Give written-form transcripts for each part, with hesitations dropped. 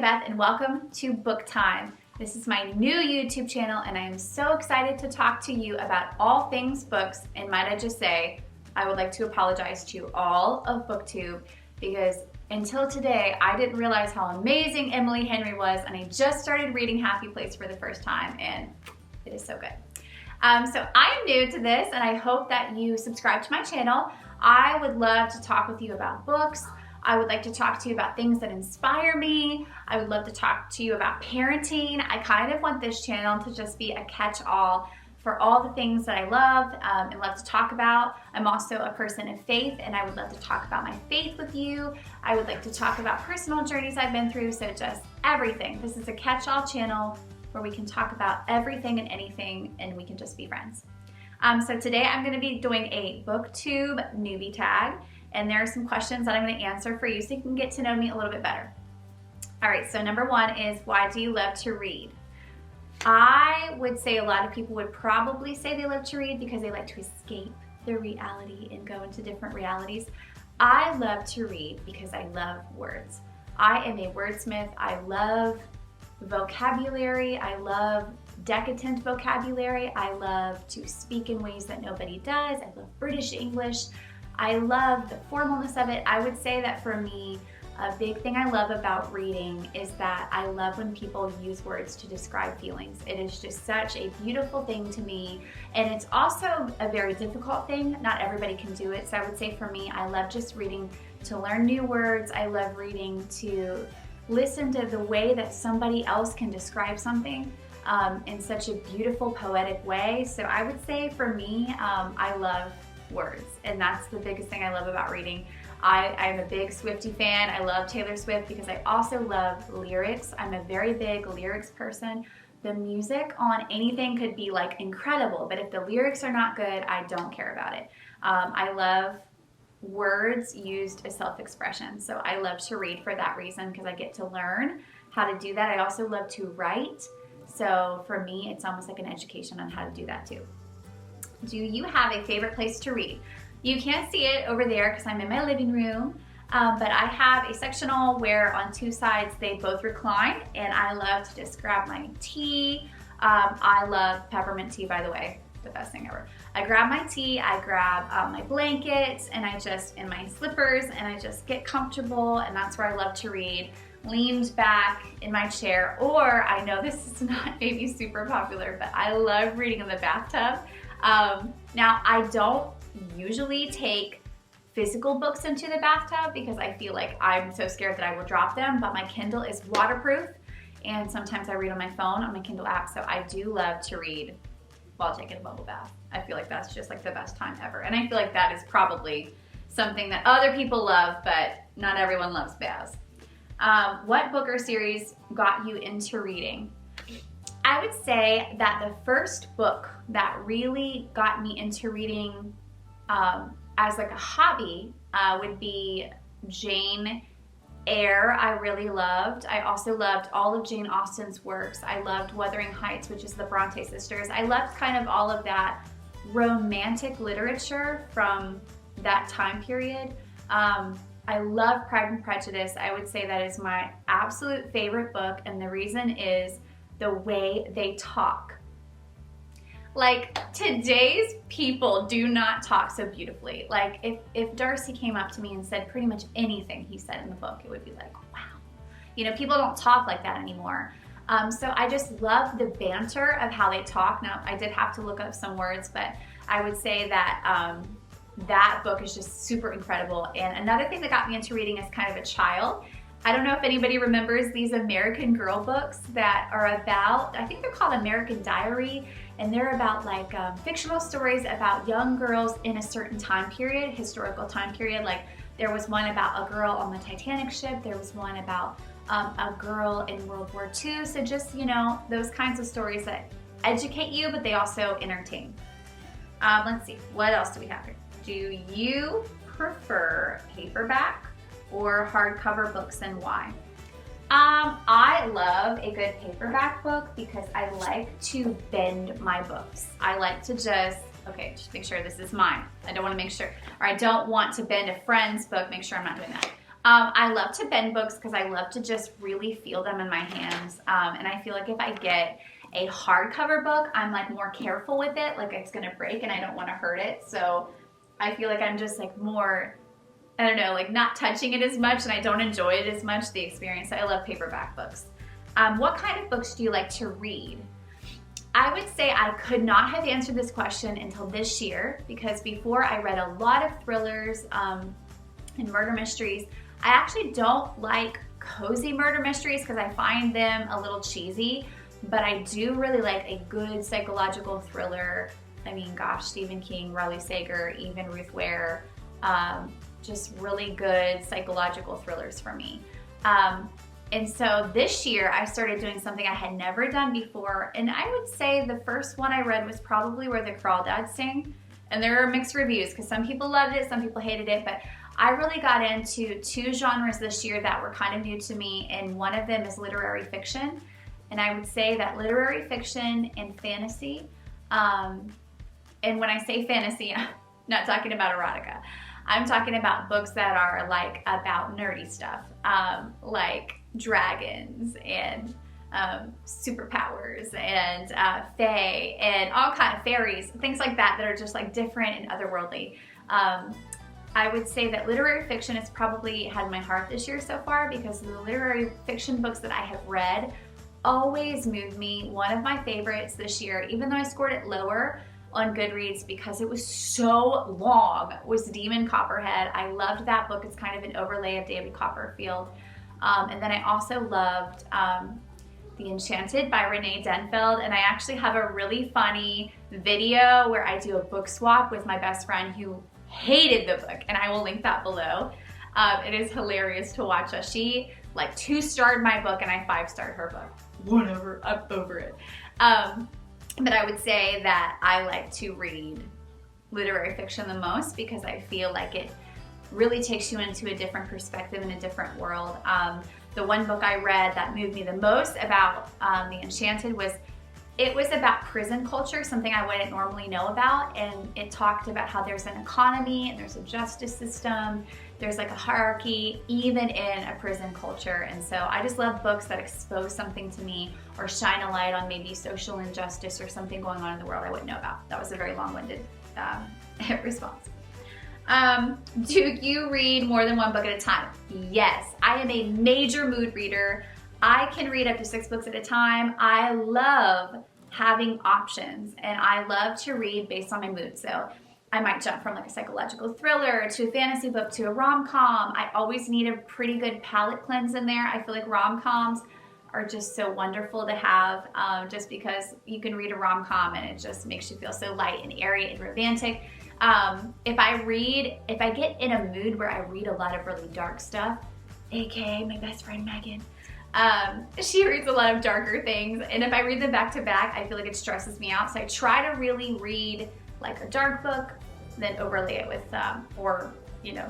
Beth and welcome to Booktime. This is my new YouTube channel and I am so excited to talk to you about all things books, and might I just say, I would like to apologize to all of BookTube because until today I didn't realize how amazing Emily Henry was, and I just started reading Happy Place for the first time and it is so good. So I am new to this and I hope that you subscribe to my channel. I would love to talk with you about books. I would like to talk to you about things that inspire me. I would love to talk to you about parenting. I kind of want this channel to just be a catch-all for all the things that I love and love to talk about. I'm also a person of faith and I would love to talk about my faith with you. I would like to talk about personal journeys I've been through, so just everything. This is a catch-all channel where we can talk about everything and anything and we can just be friends. So today I'm going to be doing a BookTube newbie tag. And there are some questions that I'm going to answer for you so you can get to know me a little bit better. All right, so number one is, why do you love to read? I would say a lot of people would probably say they love to read because they like to escape their reality and go into different realities. I love to read because I love words. I am a wordsmith. I love vocabulary. I love decadent vocabulary. I love to speak in ways that nobody does. I love British English. I love the formalness of it. I would say that for me, a big thing I love about reading is that I love when people use words to describe feelings. It is just such a beautiful thing to me. And it's also a very difficult thing. Not everybody can do it. So I would say for me, I love just reading to learn new words. I love reading to listen to the way that somebody else can describe something in such a beautiful, poetic way. So I would say for me, I love words, and that's the biggest thing I love about reading. I'm a big Swiftie fan. I love Taylor Swift because I also love lyrics. I'm a very big lyrics person. The music on anything could be like incredible, but if the lyrics are not good, I don't care about it. I love words used as self-expression, so I love to read for that reason because I get to learn how to do that. I also love to write, so for me it's almost like an education on how to do that too. Do you have a favorite place to read? You can't see it over there because I'm in my living room, but I have a sectional where on two sides they both recline, and I love to just grab my tea. I love peppermint tea, by the way, the best thing ever. I grab my tea, I grab my blankets, and and my slippers, and I just get comfortable, and that's where I love to read, leaned back in my chair. Or, I know this is not maybe super popular, but I love reading in the bathtub. Now, I don't usually take physical books into the bathtub because I feel like I'm so scared that I will drop them, but my Kindle is waterproof, and sometimes I read on my phone on my Kindle app, so I do love to read while taking a bubble bath. I feel like that's just like the best time ever, and I feel like that is probably something that other people love, but not everyone loves baths. What book or series got you into reading? I would say that the first book that really got me into reading as like a hobby would be Jane Eyre. I really loved. I also loved all of Jane Austen's works. I loved Wuthering Heights, which is the Bronte sisters. I loved kind of all of that romantic literature from that time period. I love Pride and Prejudice. I would say that is my absolute favorite book, and the reason is the way they talk. Like, today's people do not talk so beautifully. Like, if Darcy came up to me and said pretty much anything he said in the book, it would be like, wow. You know, people don't talk like that anymore. So I just love the banter of how they talk. Now, I did have to look up some words, but I would say that that book is just super incredible. And another thing that got me into reading as kind of a child, I don't know if anybody remembers these American Girl books that are about, I think they're called American Diary, and they're about like fictional stories about young girls in a certain time period, historical time period. Like there was one about a girl on the Titanic ship, there was one about a girl in World War II. So just, you know, those kinds of stories that educate you, but they also entertain. Let's see, what else do we have here? Do you prefer paperback or hardcover books, and why? I love a good paperback book because I like to bend my books. I like to just make sure this is mine. I don't want to make sure, or I don't want to bend a friend's book, make sure I'm not doing that. I love to bend books because I love to just really feel them in my hands. And I feel like if I get a hardcover book, I'm like more careful with it, like it's gonna break and I don't want to hurt it. So I feel like I'm just like more, I don't know, like not touching it as much, and I don't enjoy it as much, the experience. I love paperback books. What kind of books do you like to read? I would say I could not have answered this question until this year, because before I read a lot of thrillers and murder mysteries. I actually don't like cozy murder mysteries because I find them a little cheesy, but I do really like a good psychological thriller. I mean, gosh, Stephen King, Riley Sager, even Ruth Ware, just really good psychological thrillers for me. And so this year I started doing something I had never done before, and I would say the first one I read was probably Where the Crawdads Sing, and there are mixed reviews because some people loved it, some people hated it, but I really got into two genres this year that were kind of new to me, and one of them is literary fiction. And I would say that literary fiction and fantasy, and when I say fantasy, I'm not talking about erotica. I'm talking about books that are like about nerdy stuff, like dragons and superpowers and fae and all kinds of fairies, things like that that are just like different and otherworldly. I would say that literary fiction has probably had my heart this year so far, because the literary fiction books that I have read always move me. One of my favorites this year, even though I scored it lower on Goodreads because it was so long, was Demon Copperhead. I loved that book. It's kind of an overlay of David Copperfield. And then I also loved The Enchanted by Renee Denfeld, and I actually have a really funny video where I do a book swap with my best friend who hated the book, and I will link that below. It is hilarious to watch us. She like 2-starred my book and I 5-starred her book. Whatever, I'm over it. But I would say that I like to read literary fiction the most because I feel like it really takes you into a different perspective and a different world. The one book I read that moved me the most about The Enchanted was about prison culture, something I wouldn't normally know about, and it talked about how there's an economy and there's a justice system, there's like a hierarchy even in a prison culture. And so I just love books that expose something to me or shine a light on maybe social injustice or something going on in the world I wouldn't know about. That was a very long-winded response. Do you read more than one book at a time? Yes, I am a major mood reader. I can read up to 6 books at a time. I love having options, and I love to read based on my mood. So I might jump from like a psychological thriller to a fantasy book to a rom-com. I always need a pretty good palate cleanse in there. I feel like rom-coms are just so wonderful to have, just because you can read a rom-com and it just makes you feel so light and airy and romantic. If I get in a mood where I read a lot of really dark stuff, aka my best friend Megan, she reads a lot of darker things, and if I read them back to back, I feel like it stresses me out. So I try to really read like a dark book, then overlay it with, or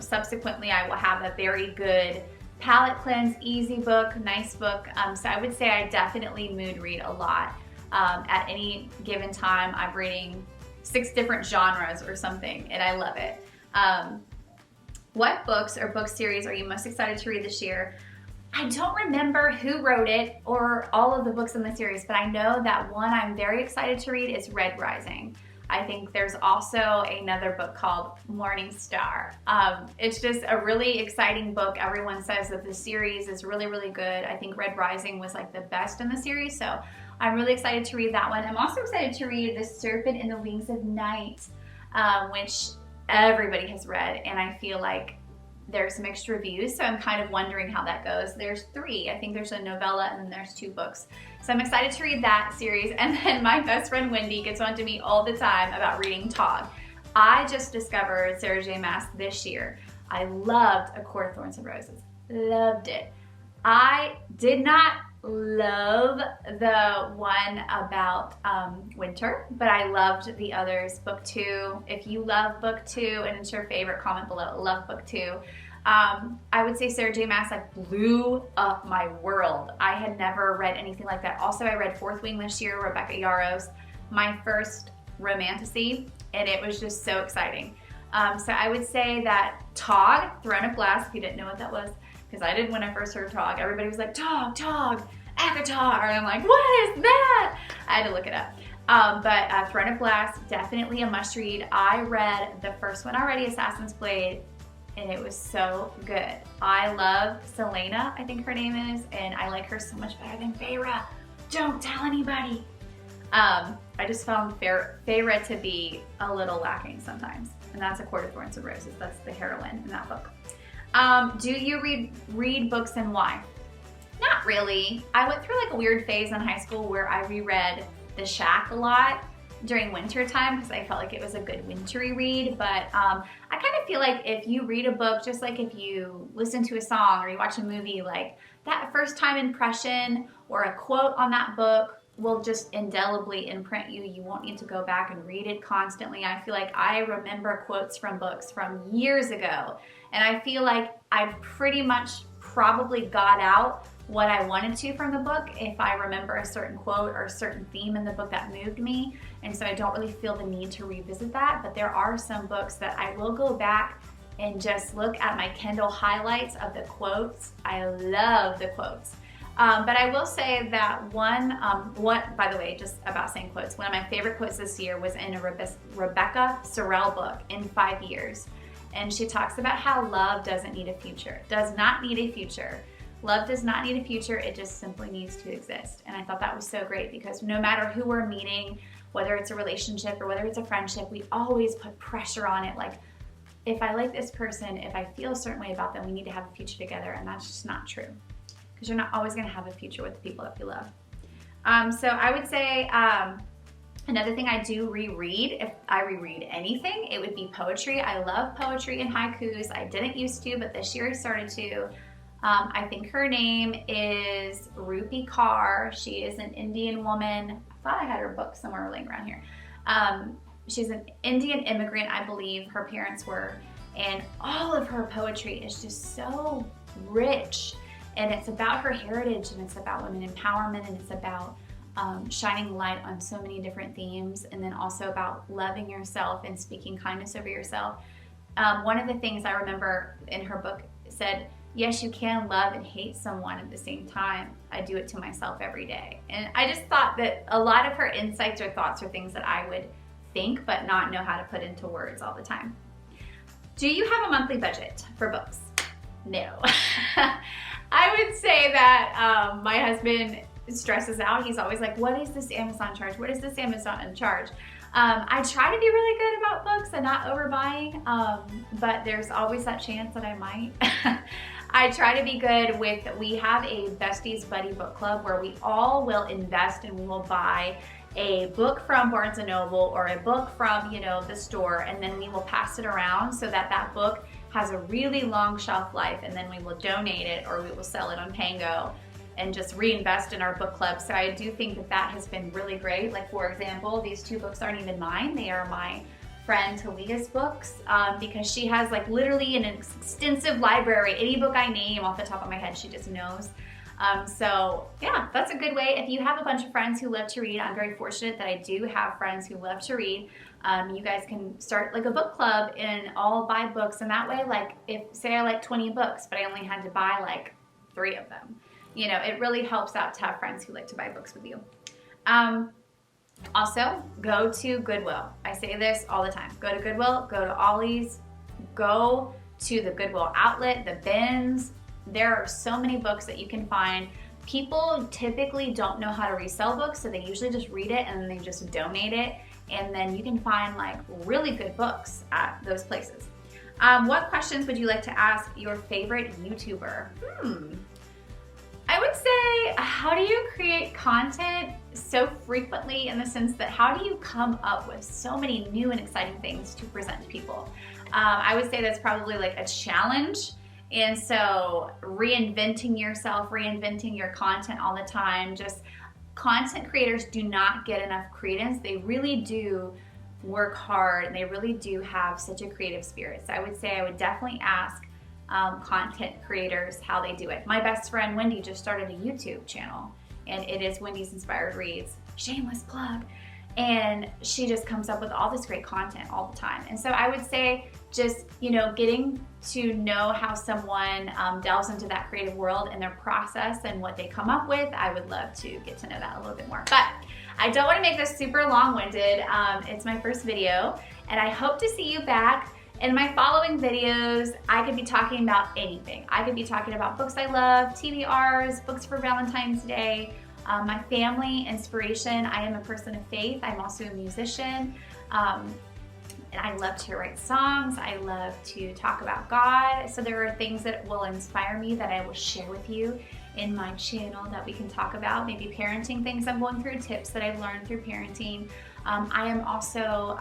subsequently I will have a very good palate cleanse, easy book, nice book. So I would say I definitely mood read a lot. At any given time, I'm reading 6 different genres or something, and I love it. What books or book series are you most excited to read this year? I don't remember who wrote it or all of the books in the series, but I know that one I'm very excited to read is Red Rising. I think there's also another book called Morning Star. It's just a really exciting book. Everyone says that the series is really, really good. I think Red Rising was like the best in the series, so I'm really excited to read that one. I'm also excited to read The Serpent in the Wings of Night, which everybody has read, and I feel like there's mixed reviews, so I'm kind of wondering how that goes. There's 3. I think there's a novella and then there's 2 books. So I'm excited to read that series. And then my best friend Wendy gets on to me all the time about reading Tog. I just discovered Sarah J. Maas this year. I loved A Court of Thorns and Roses. Loved it. I did not love the one about winter, but I loved the others. Book 2, if you love book 2 and it's your favorite, comment below. Love book 2. I would say Sarah J. Maas like blew up my world. I had never read anything like that. Also, I read Fourth Wing this year, Rebecca Yarros, my first romantasy, and it was just so exciting. So I would say that Tog, Throne of Glass, if you didn't know what that was, because I did when I first heard Tog. Everybody was like, Tog, Akatar, and I'm like, what is that? I had to look it up. But Throne of Glass, definitely a must read. I read the first one already, Assassin's Blade, and it was so good. I love Selena, I think her name is, and I like her so much better than Feyre. Don't tell anybody. I just found Feyre to be a little lacking sometimes, and that's A Court of Thorns and Roses. That's the heroine in that book. Do you read books and why? Not really. I went through like a weird phase in high school where I reread The Shack a lot during winter time because I felt like it was a good wintry read, but I kind of feel like if you read a book, just like if you listen to a song or you watch a movie, like that first time impression or a quote on that book will just indelibly imprint you. You won't need to go back and read it constantly. I feel like I remember quotes from books from years ago, and I feel like I've pretty much probably got out what I wanted to from the book if I remember a certain quote or a certain theme in the book that moved me, and so I don't really feel the need to revisit that. But there are some books that I will go back and just look at my Kindle highlights of the quotes. I love the quotes. But I will say that by the way, just about saying quotes, one of my favorite quotes this year was in a Rebecca Sorrell book, In 5 Years. And she talks about how love doesn't need a future, does not need a future. Love does not need a future, it just simply needs to exist. And I thought that was so great because no matter who we're meeting, whether it's a relationship or whether it's a friendship, we always put pressure on it. Like, if I like this person, if I feel a certain way about them, we need to have a future together, and that's just not true. Because you're not always gonna have a future with the people that you love. So I would say another thing I do reread, if I reread anything, it would be poetry. I love poetry and haikus. I didn't used to, but this year I started to. I think her name is Rupi Kaur. She is an Indian woman. I thought I had her book somewhere laying around here. She's an Indian immigrant, I believe her parents were, and all of her poetry is just so rich. And it's about her heritage, and it's about women empowerment, and it's about shining light on so many different themes, and then also about loving yourself and speaking kindness over yourself. One of the things I remember in her book said, yes, you can love and hate someone at the same time. I do it to myself every day. And I just thought that a lot of her insights or thoughts are things that I would think but not know how to put into words all the time. Do you have a monthly budget for books? No. I would say that my husband stresses out. He's always like, what is this Amazon charge? What is this Amazon charge? I try to be really good about books and not overbuying, but there's always that chance that I might. I try to be good with, we have a Besties Buddy book club where we all will invest and we will buy a book from Barnes & Noble or a book from, the store, and then we will pass it around so that that book has a really long shelf life, and then we will donate it or we will sell it on Pango and just reinvest in our book club. So I do think that that has been really great. Like, for example, these two books aren't even mine. They are my friend Talia's books because she has like literally an extensive library. Any book I name off the top of my head, she just knows. So yeah, that's a good way. If you have a bunch of friends who love to read, I'm very fortunate that I do have friends who love to read. You guys can start like a book club and all buy books, and that way, like, if say I like 20 books but I only had to buy like 3 of them, it really helps out to have friends who like to buy books with you. Also, go to Goodwill. I say this all the time. Go to Goodwill, go to Ollie's, go to the Goodwill outlet, the bins. There are so many books that you can find. People typically don't know how to resell books, so they usually just read it and then they just donate it. And then you can find like really good books at those places. What questions would you like to ask your favorite YouTuber? I would say, how do you create content so frequently, in the sense that how do you come up with so many new and exciting things to present to people? I would say that's probably like a challenge. And so reinventing yourself, reinventing your content all the time, just content creators do not get enough credence. They really do work hard, and they really do have such a creative spirit. So I would say I would definitely ask content creators how they do it. My best friend Wendy just started a YouTube channel, and it is Wendy's Inspired Reads. Shameless plug. And she just comes up with all this great content all the time. And so I would say just, getting to know how someone delves into that creative world and their process and what they come up with, I would love to get to know that a little bit more. But I don't want to make this super long-winded. It's my first video, and I hope to see you back. In my following videos, I could be talking about anything. I could be talking about books I love, TBRs, books for Valentine's Day, my family, inspiration. I am a person of faith. I'm also a musician. And I love to write songs. I love to talk about God. So there are things that will inspire me that I will share with you in my channel that we can talk about. Maybe parenting things I'm going through, tips that I've learned through parenting. I am also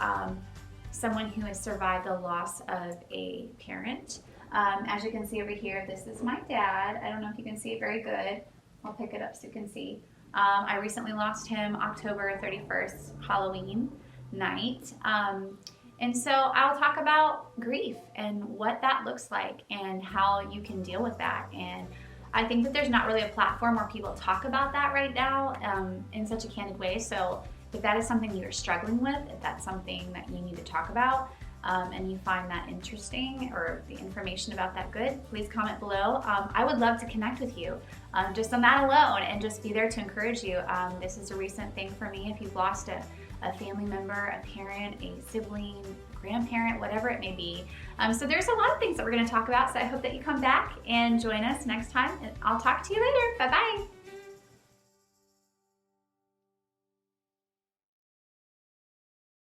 someone who has survived the loss of a parent. As you can see over here, this is my dad. I don't know if you can see it very good. I'll pick it up so you can see. I recently lost him October 31st, Halloween night. And so I'll talk about grief and what that looks like and how you can deal with that. And I think that there's not really a platform where people talk about that right now in such a candid way. So if that is something you're struggling with, if that's something that you need to talk about, and you find that interesting or the information about that good, please comment below. I would love to connect with you just on that alone and just be there to encourage you. This is a recent thing for me. If you've lost a family member, a parent, a sibling, grandparent, whatever it may be. So there's a lot of things that we're going to talk about. So I hope that you come back and join us next time. And I'll talk to you later. Bye-bye.